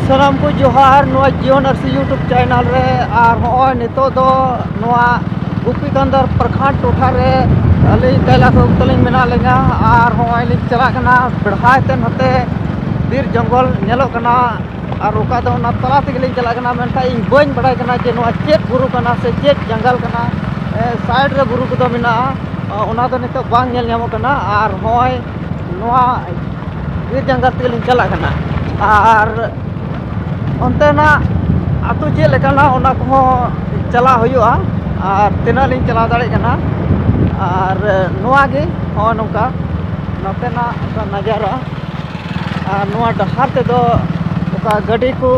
सानाम को जोहार नुआ जियो नर्सी यूट्यूब चैनल रे और होय नितो दो नुआ गोपीकंदर प्रखंड टोठा रे अली कैलाश तलिंग मेना लेगा और होय लिंग चला कना बढ़ाए ते नते बीर जंगल नेलो कना और ओका दो ना तला ते लिंग चला कना मेनखा इन बइन बड़ाय कना जे नुआ चेत बुरु कना से चेत जंगल कना साइड रे बुरु को दो मेना ओना दो नितो बांग नेल ᱧᱟᱢᱚᱜ कना और होय नुआ बीर जंगल ते लिंग चला कना और अंतना आतु चे लेकाना ओना को चला हुआ और तीना लिंग चला दाड़े कना और नुआ गे हो नोका नतेना नजारा और नुआ डहार ते दो ओका गाड़ी को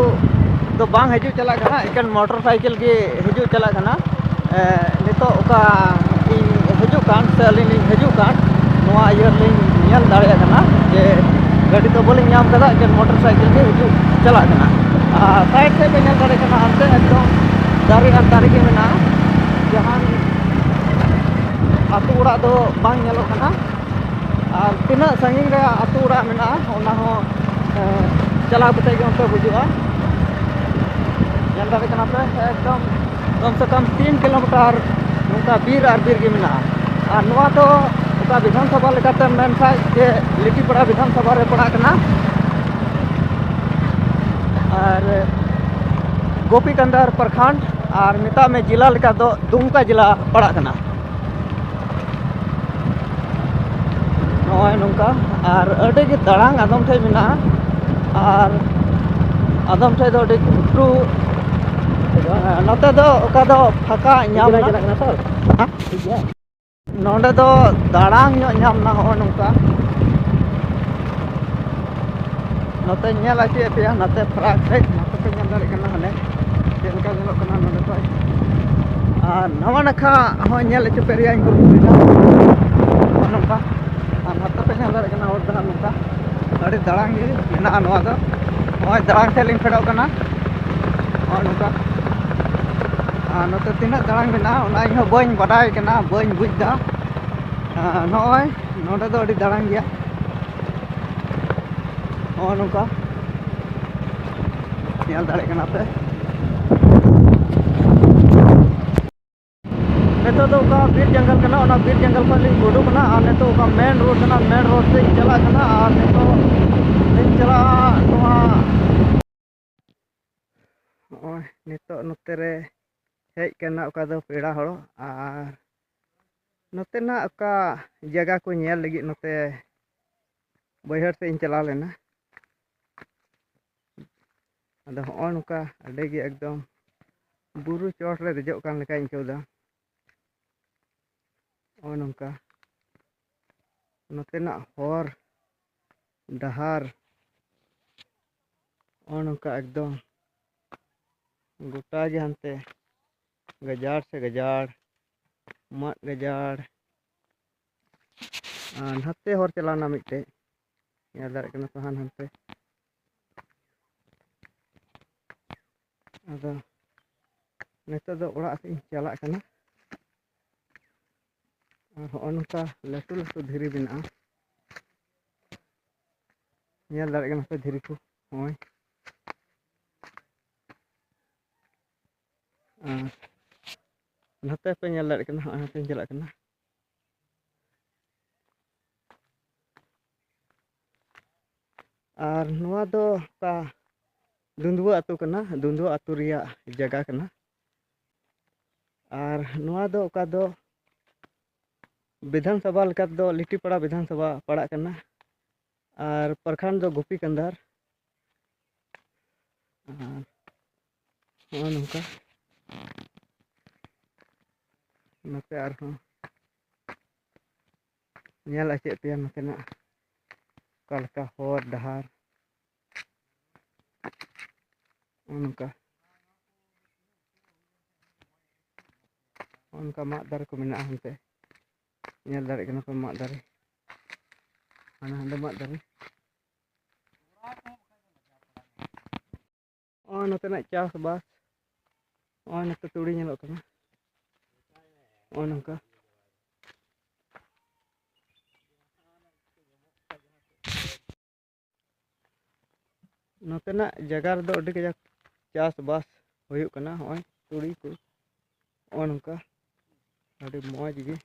दो बांग हजू चला कना एकन मोटरसाइकिल के हजू चला कना नितो ओका हजू कान से अलिंग हजू कान नुआ इयर लिंग नेल दाड़े कना जे गाड़ी तो बोलिंग नाम कदा एकन मोटरसाइकिल के हजू चला कना साइड से पे नेल दाड़े कना अंते एकदम दारे आर दारे के मेना जहां आतु उड़ा दो बांग नेलो कना और तीना संगिंग रे आतु उड़ा मेना ओना हो चला कते के अंते बुजुआ नेल दाड़े कना पे एकदम कम से कम 3 किलोमीटर नुका बीर आर बीर के मेना और नुआ तो ओका विधानसभा लेकाते मेनखा जे लिटीपड़ा विधानसभा रे पड़ा कना और गोपीकंदर प्रखंड और निता में जिला लेका दो दुमका जिला पड़ा कना नोय नोंका और अडे के दड़ांग आदम ठे मेना और आदम ठे दो अडे घुटू नते दो ओका दो फाका ᱧᱟᱢ ना चला कना तो हां ठीक है नोंडे दो दड़ांग ᱧᱟᱢ ना हो नोंका नते नेल आचे पे नते फराक है नते पे नेल दाड़े कना हने जेलका नेलो कना नोंडे तो और नवा नखा हो नेल आचे पे रिया को नोंका और नते पे नेल दाड़े कना और दहा नोंका अड़ी दड़ांग गे मेना नवा दो होय दड़ांग ते लिंग फेडो कना और नोंका नते तीना दड़ांग मेना ओना इहो बइन बडाय कना बइन बुझदा नोय नोंडे दो अड़ी दड़ांग गया और नोका नेल दाड़े कना पे नेतो तो का बीर जंगल कना ओना बीर जंगल पर लिंग उडू कना और नेतो का मेन रोड कना मेन रोड से चला कना और नेतो लिंग चला नोआ ओय नेतो नते रे हेज कना ओका दो पेड़ा हड़ो और नते ना ओका जगह को नेल लगी नते बैहर से इन चला लेना अदो हो नोका अडे गे एकदम बुरु चोट रे देजो कान लेका इनकौदा ओ नोका नतेना हर डहार ओ नोका एकदम गोटा गे हनते गजाड़ से गजाड़ मत गजाड़ नते हर चलाना मिटे नेल दाड़े कना तो हनते अदो नेतो दो ओड़ा से चला कना और हो नोका लटू लटू धीरी बिना नेल दाड़े कना पे धीरी को होय नते पे नेल दाड़े कना हते चला कना और नुआ दो का दुंदुआ आतु कना दुंदुआ आतु रिया जगह कना और नुआ दो ओका दो विधानसभा लेका दो लिटीपड़ा विधानसभा पड़ा कना और प्रखंड दो गोपीकंदर और नोका नते आर हो नेल आचे पे नतेना कालका हर डहार उनका माद दारे को मेना हनते नेल दाड़े कना को माद दारे हाना हंदे माद दारे ओ नतेना चास बास ओ नते तुड़ी नेलो कना ओ नोका नोतेना जगह रे दो अड्डी कजाक चास बास हुयुक कना होय तुड़ी को नोंका अड्डी मौज गे